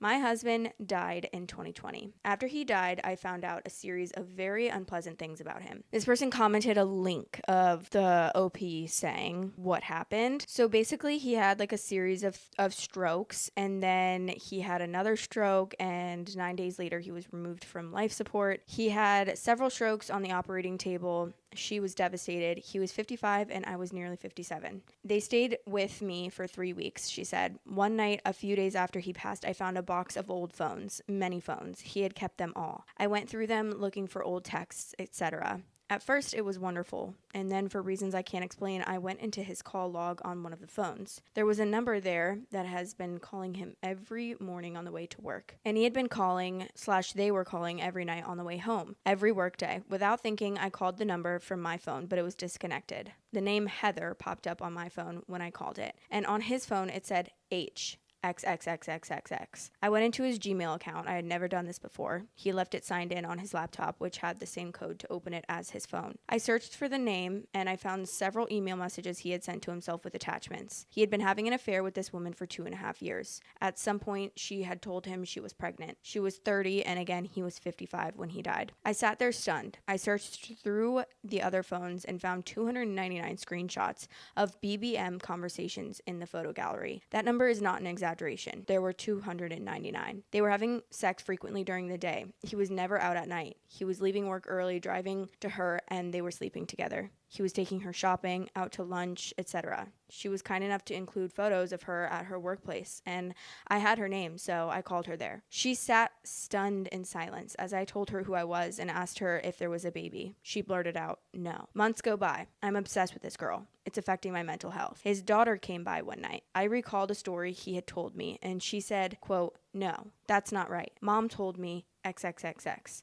My husband died in 2020. After he died, I found out a series of very unpleasant things about him. This person commented a link of the OP saying what happened. So basically, he had like a series of strokes, and then he had another stroke, and 9 days later, he was removed from life support. He had several strokes on the operating table. She was devastated. He was 55 and I was nearly 57. They stayed with me for 3 weeks, she said. One night, a few days after he passed, I found a box of old phones, many phones. He had kept them all. I went through them looking for old texts, etc. At first, it was wonderful, and then for reasons I can't explain, I went into his call log on one of the phones. There was a number there that has been calling him every morning on the way to work, and he had been calling / they were calling every night on the way home, every workday. Without thinking, I called the number from my phone, but it was disconnected. The name Heather popped up on my phone when I called it, and on his phone it said H. XXXXXX. I went into his Gmail account. I had never done this before. He left it signed in on his laptop, which had the same code to open it as his phone. I searched for the name, and I found several email messages he had sent to himself with attachments. He had been having an affair with this woman for 2.5 years. At some point, she had told him she was pregnant. She was 30, and again, he was 55 when he died. I sat there stunned. I searched through the other phones and found 299 screenshots of BBM conversations in the photo gallery. That number is not an exaggeration. There were 299. They were having sex frequently during the day. He was never out at night. He was leaving work early, driving to her, and they were sleeping together. He was taking her shopping, out to lunch, etc. She was kind enough to include photos of her at her workplace, and I had her name, so I called her there. She sat stunned in silence as I told her who I was and asked her if there was a baby. She blurted out, "No." Months go by. I'm obsessed with this girl. It's affecting my mental health. His daughter came by one night. I recalled a story he had told me, and she said, quote, "No, that's not right. Mom told me XXXX.